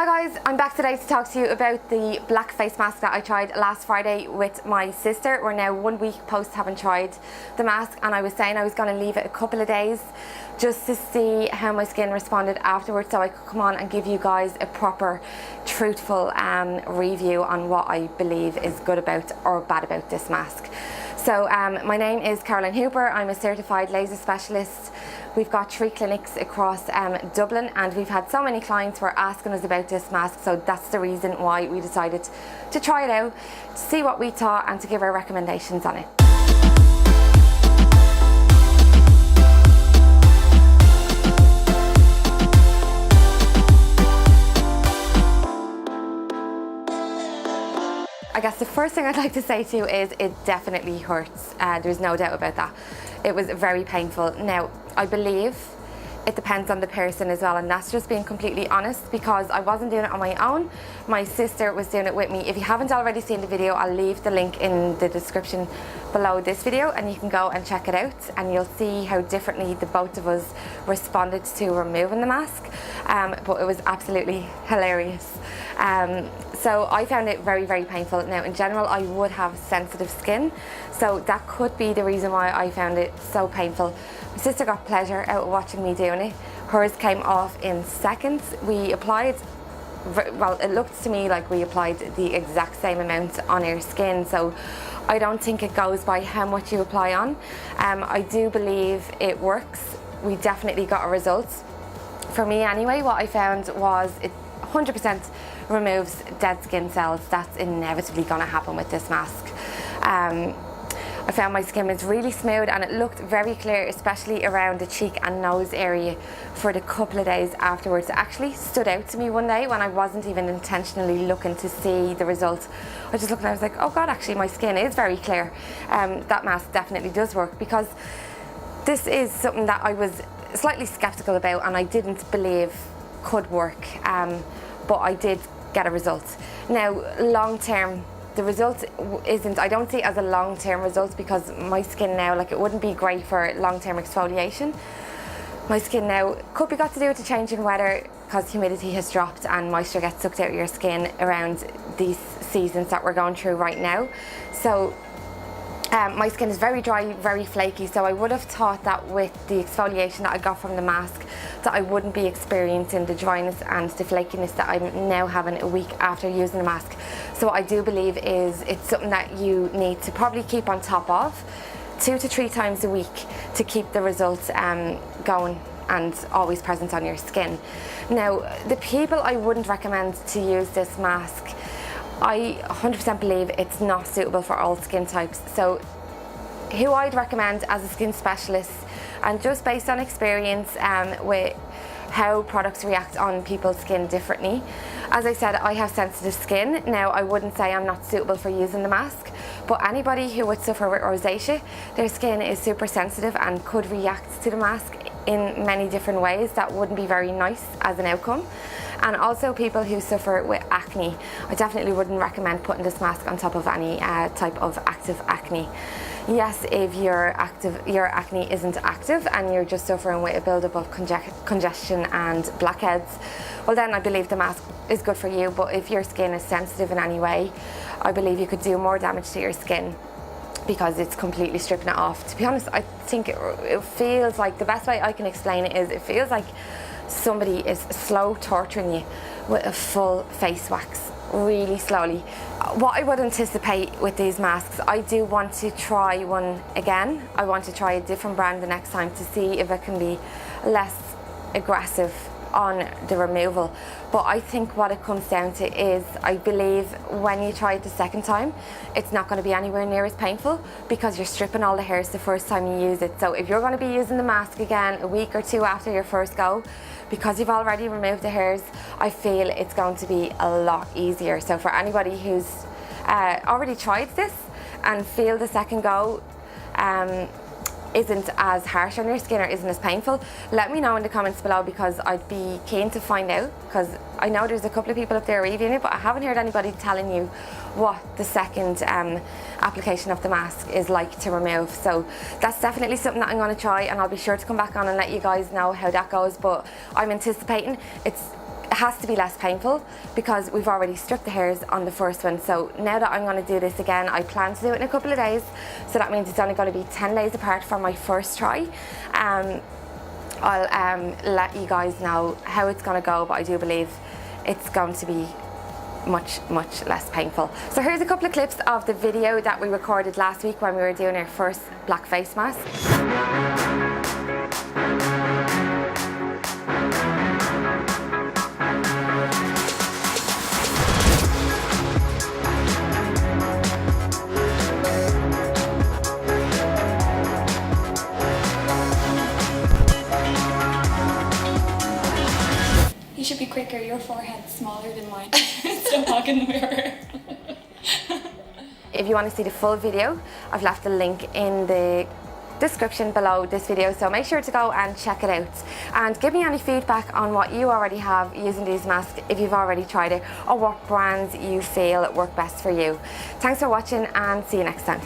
Hi guys, I'm back today to talk to you about the black face mask that I tried last Friday with my sister. We're now 1 week post having tried the mask, and I was saying I was going to leave it a couple of days just to see how my skin responded afterwards, so I could come on and give you guys a proper, truthful review on what I believe is good about or bad about this mask. So my name is Caroline Hooper. I'm a certified laser specialist. We've got 3 clinics across Dublin, and we've had so many clients who are asking us about this mask, so that's the reason why we decided to try it out, to see what we thought and to give our recommendations on it. I guess the first thing I'd like to say to you is it definitely hurts. There's no doubt about that. It was very painful. Now, I believe it depends on the person as well, and that's just being completely honest, because I wasn't doing it on my own. My sister was doing it with me. If you haven't already seen the video, I'll leave the link in the description below this video and you can go and check it out, and you'll see how differently the both of us responded to removing the mask. But it was absolutely hilarious. So I found it very, very painful. Now, in general, I would have sensitive skin, so that could be the reason why I found it so painful. My sister got pleasure out of watching me doing it. Hers came off in seconds. We applied, well, it looked to me like we applied the exact same amount on our skin, so I don't think it goes by how much you apply on. I do believe it works. We definitely got a result. For me anyway, what I found was it 100% removes dead skin cells. That's inevitably going to happen with this mask. I found my skin was really smooth and it looked very clear, especially around the cheek and nose area for the couple of days afterwards. It actually stood out to me one day when I wasn't even intentionally looking to see the result. I just looked and I was like, oh God, actually my skin is very clear. That mask definitely does work, because this is something that I was slightly skeptical about and I didn't believe could work, but I did get a result. Now, long term, the result isn't, I don't see it as a long-term result, because my skin now, like, it wouldn't be great for long-term exfoliation. My skin now could be got to do with the change in weather, because humidity has dropped and moisture gets sucked out of your skin around these seasons that we're going through right now. So my skin is very dry, very flaky, so I would have thought that with the exfoliation that I got from the mask that I wouldn't be experiencing the dryness and the flakiness that I'm now having a week after using the mask. So what I do believe is it's something that you need to probably keep on top of 2 to 3 times a week to keep the results going and always present on your skin. Now, the people I wouldn't recommend to use this mask, I 100% believe it's not suitable for all skin types. So who I'd recommend as a skin specialist, and just based on experience with how products react on people's skin differently. As I said, I have sensitive skin. Now, I wouldn't say I'm not suitable for using the mask, but anybody who would suffer with rosacea, their skin is super sensitive and could react to the mask in many different ways that wouldn't be very nice as an outcome. And also people who suffer with acne. I definitely wouldn't recommend putting this mask on top of any type of active acne. Yes, if your acne isn't active and you're just suffering with a buildup of congestion and blackheads, well then I believe the mask is good for you. But if your skin is sensitive in any way, I believe you could do more damage to your skin, because it's completely stripping it off. To be honest, I think it feels like, the best way I can explain it is, it feels like somebody is slow torturing you with a full face wax, really slowly. What I would anticipate with these masks, I do want to try one again. I want to try a different brand the next time to see if it can be less aggressive on the removal. But I think what it comes down to is, I believe when you try it the second time, it's not going to be anywhere near as painful, because you're stripping all the hairs the first time you use it. So if you're going to be using the mask again a week or 2 after your first go, because you've already removed the hairs, I feel it's going to be a lot easier. So for anybody who's already tried this and feel the second go isn't as harsh on your skin or isn't as painful, let me know in the comments below, because I'd be keen to find out, because I know there's a couple of people up there reviewing it, but I haven't heard anybody telling you what the second application of the mask is like to remove. So that's definitely something that I'm going to try, and I'll be sure to come back on and let you guys know how that goes. But I'm anticipating it's it has to be less painful because we've already stripped the hairs on the first one. So now that I'm going to do this again, I plan to do it in a couple of days. So that means it's only going to be 10 days apart from my first try. I'll let you guys know how it's going to go, but I do believe it's going to be much less painful. So here's a couple of clips of the video that we recorded last week when we were doing our first black face mask. You should be quicker, your forehead's smaller than mine. Don't hog in the mirror. If you want to see the full video, I've left a link in the description below this video, so make sure to go and check it out. And give me any feedback on what you already have using these masks, if you've already tried it, or what brands you feel work best for you. Thanks for watching and see you next time.